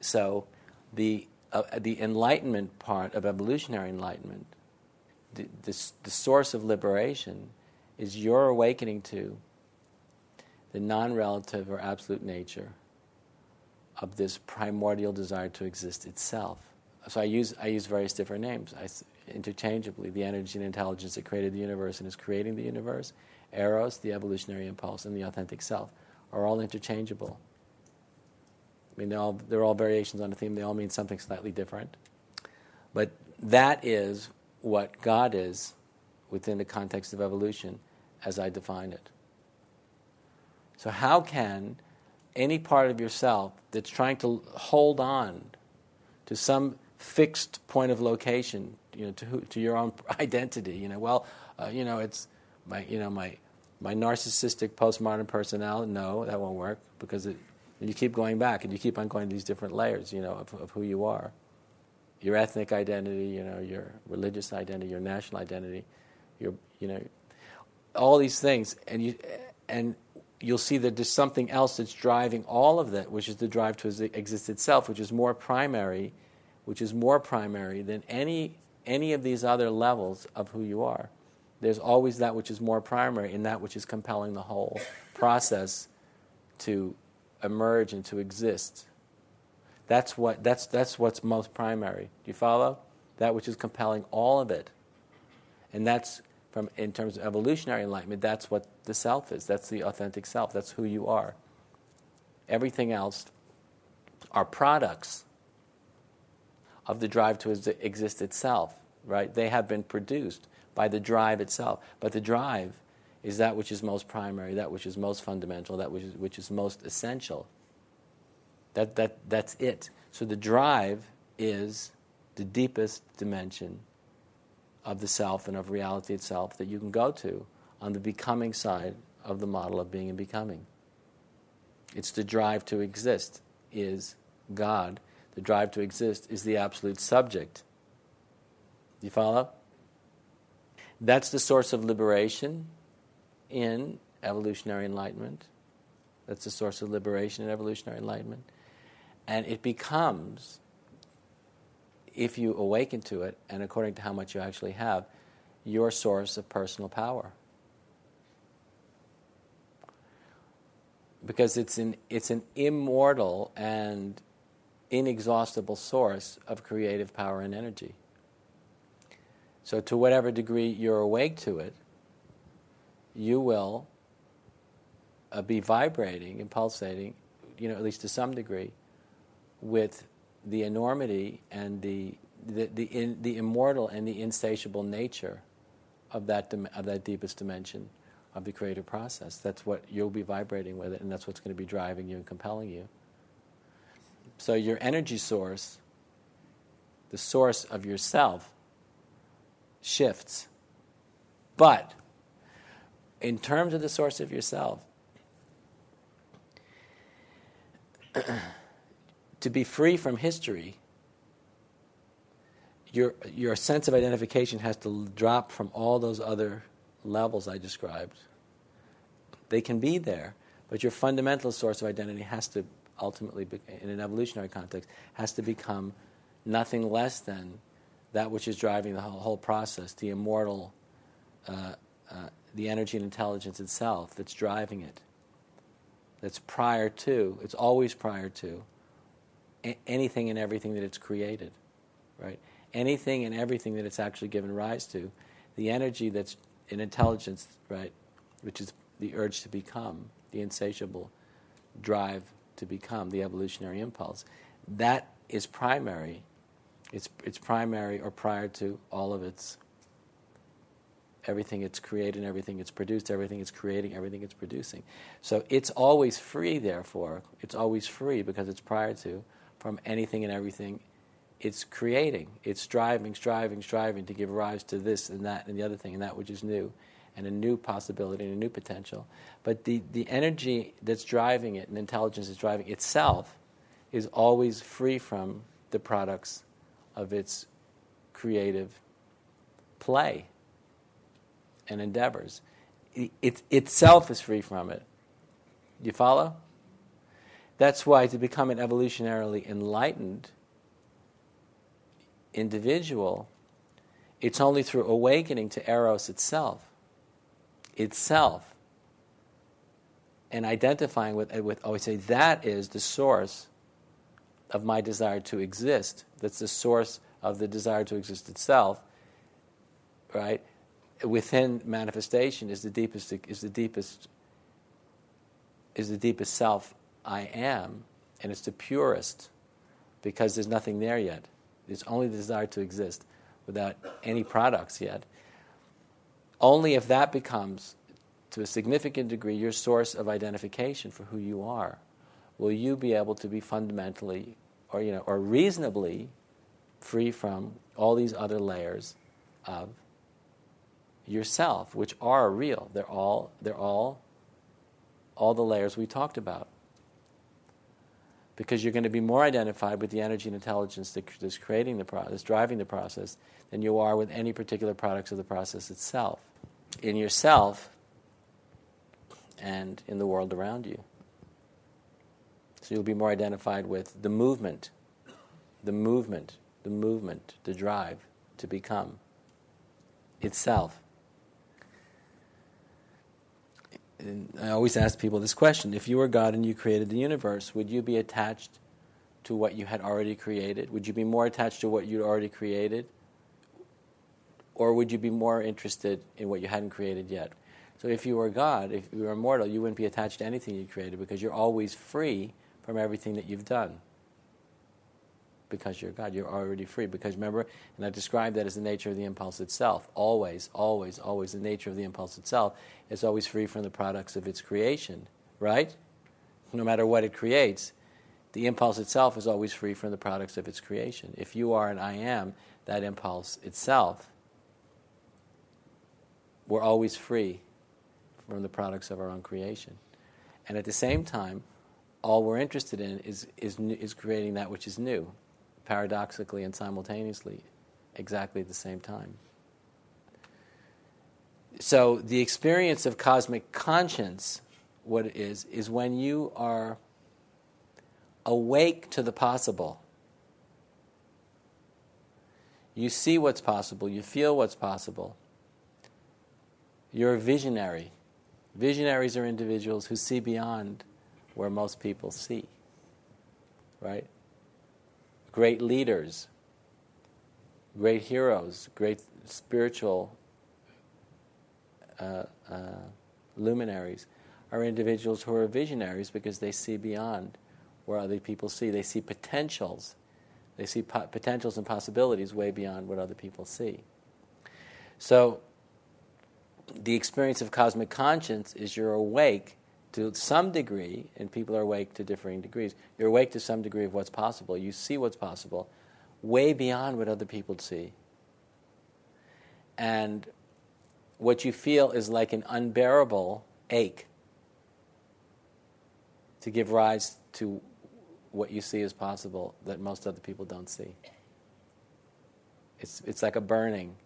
So the enlightenment part of evolutionary enlightenment, the source of liberation, is your awakening to the non-relative or absolute nature of this primordial desire to exist itself. So I use various different names interchangeably. The energy and intelligence that created the universe and is creating the universe, Eros, the evolutionary impulse, and the authentic self are all interchangeable. I mean, they're all variations on a theme. They all mean something slightly different. But that is what God is within the context of evolution as I define it. So how can any part of yourself that's trying to hold on to some fixed point of location, to your own identity, it's my narcissistic postmodern personality. No, that won't work, because you keep going back and you keep on going to these different layers, of who you are. Your ethnic identity, your religious identity, your national identity, all these things, and you'll see that there's something else that's driving all of that, which is the drive to exist itself, which is more primary than any of these other levels of who you are. There's always that which is more primary and that which is compelling the whole process to emerge and to exist. That's what's most primary. Do you follow? That which is compelling all of it. And that's, in terms of evolutionary enlightenment, that's what the self is. That's the authentic self. That's who you are. Everything else are products of the drive to exist itself, right? They have been produced by the drive itself. But the drive is that which is most primary, that which is most fundamental, that which is most essential. That's it. So the drive is the deepest dimension of the self and of reality itself that you can go to on the becoming side of the model of being and becoming. It's the drive to exist is God. The drive to exist is the absolute subject. Do you follow? That's the source of liberation in evolutionary enlightenment. That's the source of liberation in evolutionary enlightenment. And it becomes, if you awaken to it, and according to how much you actually have, your source of personal power. Because it's an immortal and inexhaustible source of creative power and energy. So to whatever degree you're awake to it, you will be vibrating and pulsating, at least to some degree, with the enormity and the immortal and the insatiable nature of that deepest dimension of the creative process. That's what you'll be vibrating with it, and that's what's going to be driving you and compelling you. So your energy source, the source of yourself, shifts. But in terms of the source of yourself, to be free from history, your sense of identification has to drop from all those other levels I described. They can be there, but your fundamental source of identity has to ultimately, in an evolutionary context, has to become nothing less than that which is driving the whole process, the immortal, the energy and intelligence itself that's driving it. That's prior to, it's always prior to, anything and everything that it's created, right? Anything and everything that it's actually given rise to, the energy that's in intelligence, right, which is the urge to become, the insatiable drive to become, the evolutionary impulse, that is primary. It's primary or prior to all of its, everything it's created and everything it's produced, everything it's creating, everything it's producing. So it's always free, therefore. It's always free because it's prior to, from anything and everything it's creating. It's striving to give rise to this and that and the other thing and that which is new, and a new possibility and a new potential. But the energy that's driving it and intelligence that's driving itself is always free from the products of its creative play and endeavors. It itself is free from it. You follow? That's why to become an evolutionarily enlightened individual, it's only through awakening to Eros itself, and identifying with oh, I say that is the source of my desire to exist. That's the source of the desire to exist itself, right? Within manifestation is the deepest self I am, and it's the purest because there's nothing there yet. It's only the desire to exist without any products yet. Only if that becomes, to a significant degree, your source of identification for who you are, will you be able to be fundamentally, or reasonably free from all these other layers of yourself, which are real. They're all the layers we talked about. Because you're going to be more identified with the energy and intelligence that's creating the process, driving the process, than you are with any particular products of the process itself, in yourself and in the world around you. So you'll be more identified with the movement, the drive to become itself. And I always ask people this question: if you were God and you created the universe, would you be attached to what you had already created? Would you be more attached to what you'd already created? Or would you be more interested in what you hadn't created yet? So if you were God, if you were immortal, you wouldn't be attached to anything you created because you're always free from everything that you've done. Because you're God, you're already free. Because remember, and I described that as the nature of the impulse itself. Always, always, always, the nature of the impulse itself is always free from the products of its creation, right? No matter what it creates, the impulse itself is always free from the products of its creation. If you are an I am, that impulse itself, we're always free from the products of our own creation. And at the same time, all we're interested in is creating that which is new, paradoxically and simultaneously, exactly at the same time. So the experience of cosmic conscience, what it is when you are awake to the possible. You see what's possible, you feel what's possible. You're a visionary. Visionaries are individuals who see beyond where most people see, right? Great leaders, great heroes, great spiritual luminaries are individuals who are visionaries because they see beyond where other people see. They see potentials. They see potentials and possibilities way beyond what other people see. So the experience of cosmic conscience is you're awake to some degree, and people are awake to differing degrees. You're awake to some degree of what's possible. You see what's possible way beyond what other people see. And what you feel is like an unbearable ache to give rise to what you see as possible that most other people don't see. It's like a burning.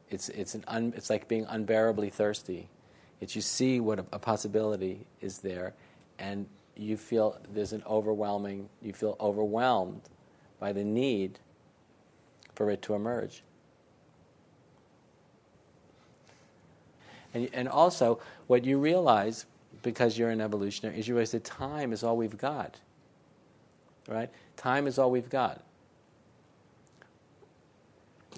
It's like being unbearably thirsty. It's you see what a possibility is there, and you feel you feel overwhelmed by the need for it to emerge. And also, what you realize, because you're an evolutionary, is you realize that time is all we've got. Right? Time is all we've got.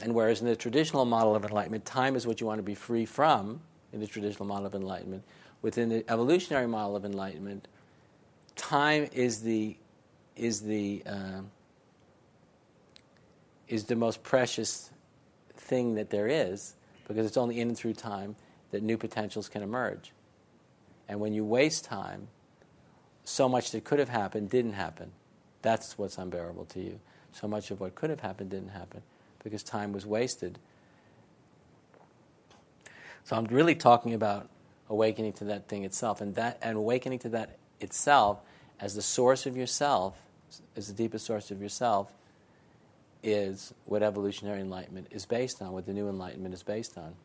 And whereas in the traditional model of enlightenment, time is what you want to be free from, in the traditional model of enlightenment, within the evolutionary model of enlightenment, time is the most precious thing that there is, because it's only in and through time that new potentials can emerge. And when you waste time, so much that could have happened didn't happen. That's what's unbearable to you. So much of what could have happened didn't happen, because time was wasted. So I'm really talking about awakening to that thing itself, and awakening to that itself as the source of yourself, as the deepest source of yourself, is what evolutionary enlightenment is based on, what the new enlightenment is based on.